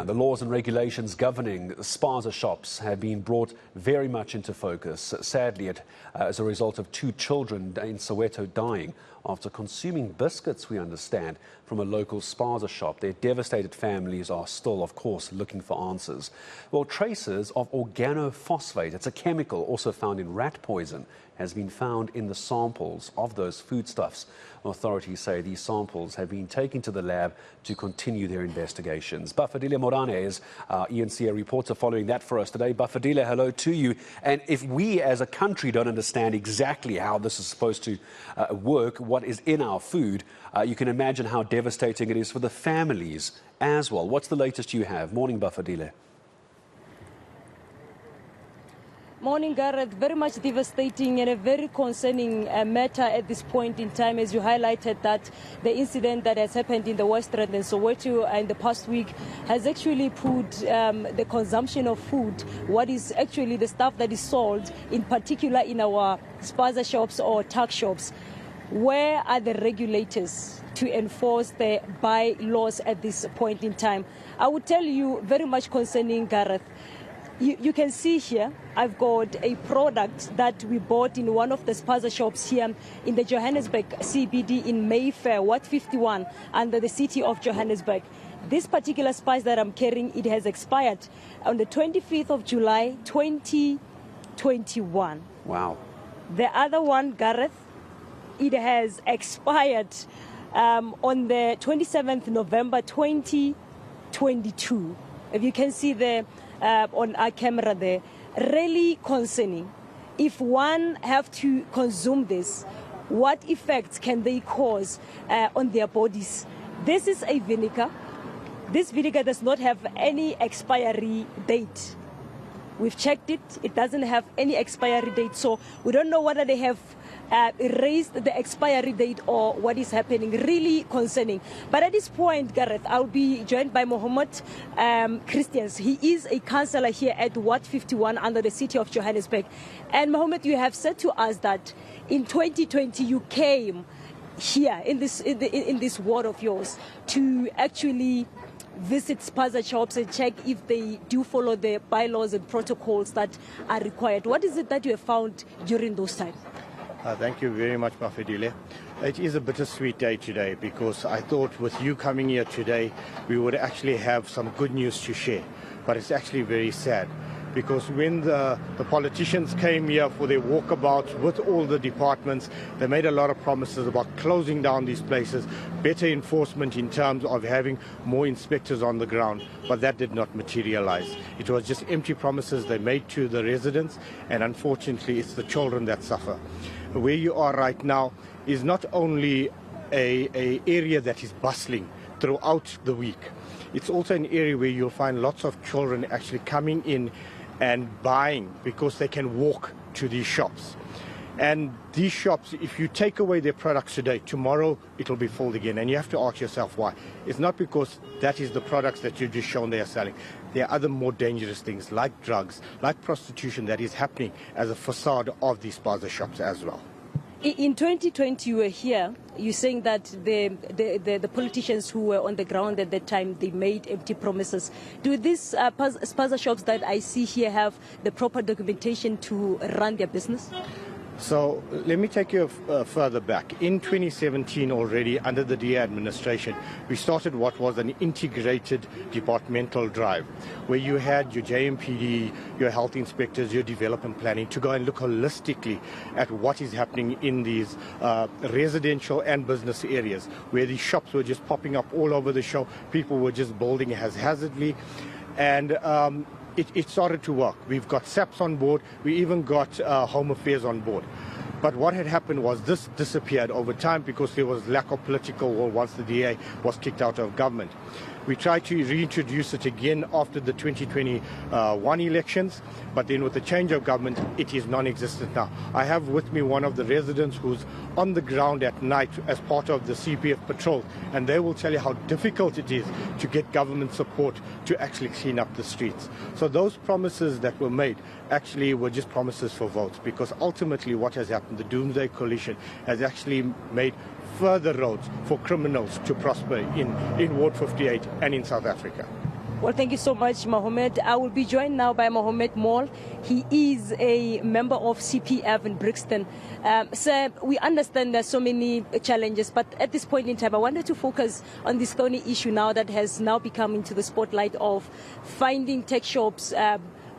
The laws and regulations governing spaza shops have been brought very much into focus. Sadly, as a result of 2 children in Soweto dying after consuming biscuits, we understand, from a local spaza shop. Their devastated families are still, of course, looking for answers. Well, traces of organophosphate, it's a chemical also found in rat poison, has been found in the samples of those foodstuffs. Authorities say these samples have been taken to the lab to continue their investigations. Bafedile Moerane is our eNCA reporter following that for us today. Bafedile, hello to you. And if we as a country don't understand exactly how this is supposed to work, what is in our food, you can imagine how devastating it is for the families as well. What's the latest you have? Morning, Bafedile. Morning, Gareth. Very much devastating and a very concerning matter at this point in time, as you highlighted that the incident that has happened in the Western and Soweto in the past week has actually put the consumption of food, what is actually the stuff that is sold, in particular in our spaza shops or tuck shops. Where are the regulators to enforce the bylaws at this point in time? I would tell you, very much concerning, Gareth. You can see here, I've got a product that we bought in one of the spaza shops here in the Johannesburg CBD in Mayfair, Ward 51, under the city of Johannesburg. This particular spice that I'm carrying, it has expired on the 25th of July, 2021. Wow. The other one, Gareth, it has expired on the 27th November, 2022. If you can see there, on our camera there, really concerning. If one have to consume this, what effects can they cause on their bodies? This is a vinegar. This vinegar does not have any expiry date. We've checked it. It doesn't have any expiry date, so we don't know whether they have erased the expiry date or what is happening. Really concerning. But at this point, Gareth, I'll be joined by Mohammed Christians. He is a councillor here at Ward 51 under the city of Johannesburg. And Mohammed, you have said to us that in 2020 you came here in this ward of yours to actually visit spaza shops and check if they do follow the bylaws and protocols that are required. What is it that you have found during those times? Thank you very much, Bafedile. It is a bittersweet day today because I thought with you coming here today, we would actually have some good news to share. But it's actually very sad because when the politicians came here for their walkabouts with all the departments, they made a lot of promises about closing down these places, better enforcement in terms of having more inspectors on the ground, but that did not materialize. It was just empty promises they made to the residents, and unfortunately it's the children that suffer. Where you are right now is not only an area that is bustling throughout the week, it's also an area where you'll find lots of children actually coming in and buying because they can walk to these shops. And these shops, if you take away their products today, tomorrow it'll be full again. And you have to ask yourself why. It's not because that is the products that you've just shown they are selling. There are other more dangerous things like drugs, like prostitution that is happening as a facade of these spaza shops as well. In 2020, you were here. You're saying that the politicians who were on the ground at that time, they made empty promises. Do these spaza shops that I see here have the proper documentation to run their business? So let me take you further back. In 2017 already, under the DA administration, we started what was an integrated departmental drive, where you had your JMPD, your health inspectors, your development planning, to go and look holistically at what is happening in these residential and business areas, where these shops were just popping up all over the show. People were just building haphazardly. And it started to work. We've got SAPs on board. We even got Home Affairs on board. But what had happened was this disappeared over time because there was lack of political will once the DA was kicked out of government. We tried to reintroduce it again after the 2021 elections, but then with the change of government, it is non-existent now. I have with me one of the residents who's on the ground at night as part of the CPF patrol, and they will tell you how difficult it is to get government support to actually clean up the streets. So those promises that were made actually were just promises for votes, because ultimately what has happened, the Doomsday Coalition has actually made further roads for criminals to prosper in Ward 58 and in South Africa. Well, thank you so much, Mohammed. I will be joined now by Mohammed Mall. He is a member of CPF in Brixton. Sir, we understand there's so many challenges, but at this point in time, I wanted to focus on this thorny issue now that has now become into the spotlight of finding tech shops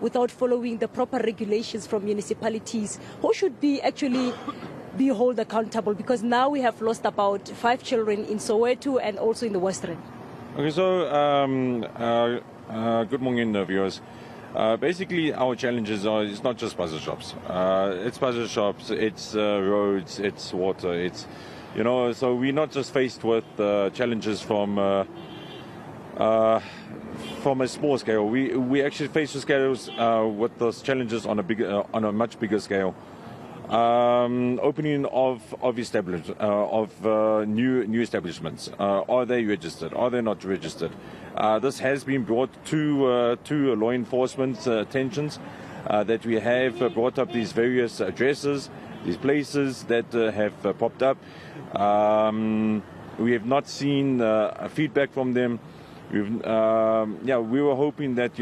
without following the proper regulations from municipalities. Who should be actually be held accountable? Because now we have lost about 5 children in Soweto and also in the Western. Okay, so good morning, viewers. Basically, our challenges are, it's not just spaza shops. It's spaza shops, it's roads, it's water, it's, so we're not just faced with challenges from a small scale. We actually face the scales with those challenges on a much bigger scale. Opening of new establishments. Are they registered? Are they not registered? This has been brought to law enforcement's attentions, that we have brought up these various addresses, these places that have popped up. We have not seen feedback from them. We were hoping that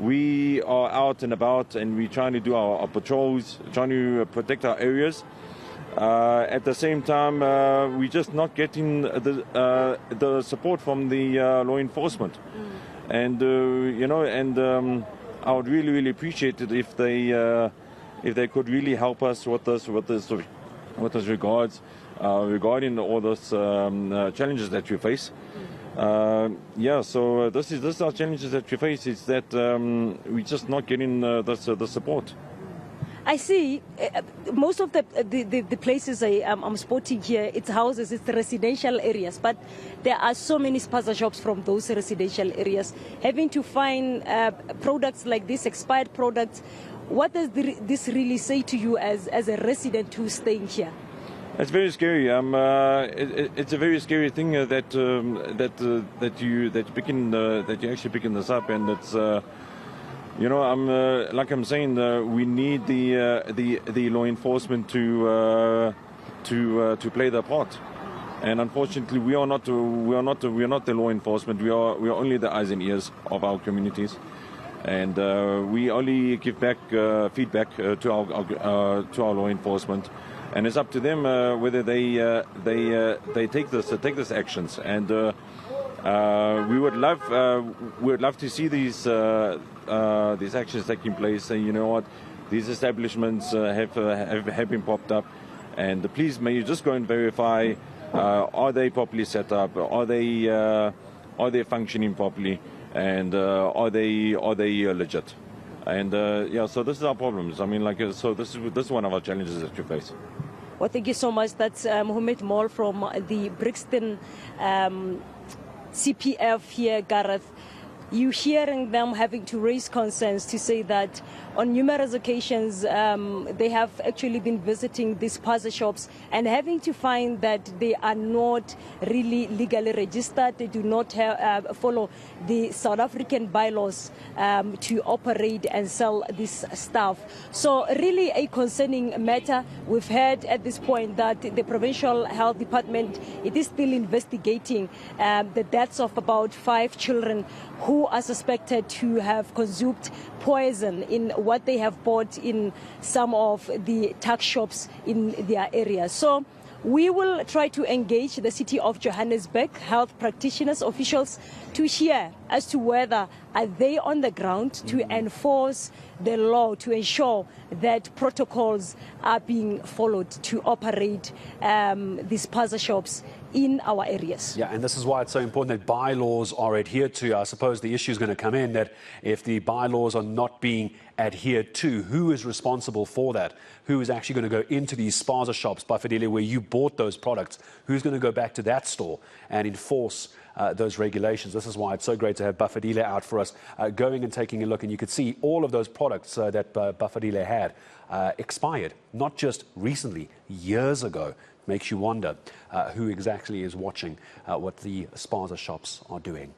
we are out and about and we're trying to do our patrols, trying to protect our areas. At the same time, we're just not getting the support from the law enforcement. And I would really appreciate it if they could really help us with this regarding all those challenges that we face. So this is our challenges that we face. Is that we're just not getting the support. I see most of the places I'm spotting here, it's houses, it's residential areas, but there are so many spaza shops from those residential areas. Having to find products like this, expired products, what does this really say to you as a resident who's staying here? It's very scary. It's a very scary thing that you actually picking this up, and it's like I'm saying, we need the law enforcement to play their part, and unfortunately we are not the law enforcement. We are only the eyes and ears of our communities, and we only give back feedback to our law enforcement. And it's up to them whether they take this actions. And we would love to see these actions taking place. And you know what, these establishments have been popped up. And please, may you just go and verify: are they properly set up? Are they functioning properly? And are they legit? And so this is our problems. I mean, so this is one of our challenges that we face. Well, thank you so much. That's Mohammed Mall from the Brixton CPF here, Gareth. You hearing them having to raise concerns to say that on numerous occasions they have actually been visiting these spaza shops and having to find that they are not really legally registered. They do not follow the South African bylaws to operate and sell this stuff. So really a concerning matter. We've heard at this point that the Provincial Health Department, it is still investigating the deaths of about 5 children who are suspected to have consumed poison in what they have bought in some of the tuck shops in their area. So we will try to engage the City of Johannesburg health practitioners, officials, to hear as to whether are they on the ground to enforce the law, to ensure that protocols are being followed to operate these spaza shops in our areas. Yeah, and this is why it's so important that bylaws are adhered to. I suppose the issue is going to come in that if the bylaws are not being adhered to, who is responsible for that? Who is actually going to go into these spaza shops, Bafedile, where you bought those products? Who's going to go back to that store and enforce those regulations? This is why it's so great to have Bafedile out for us, going and taking a look. And you could see all of those products that Bafedile had expired, not just recently, years ago. Makes you wonder who exactly is watching what the spaza shops are doing.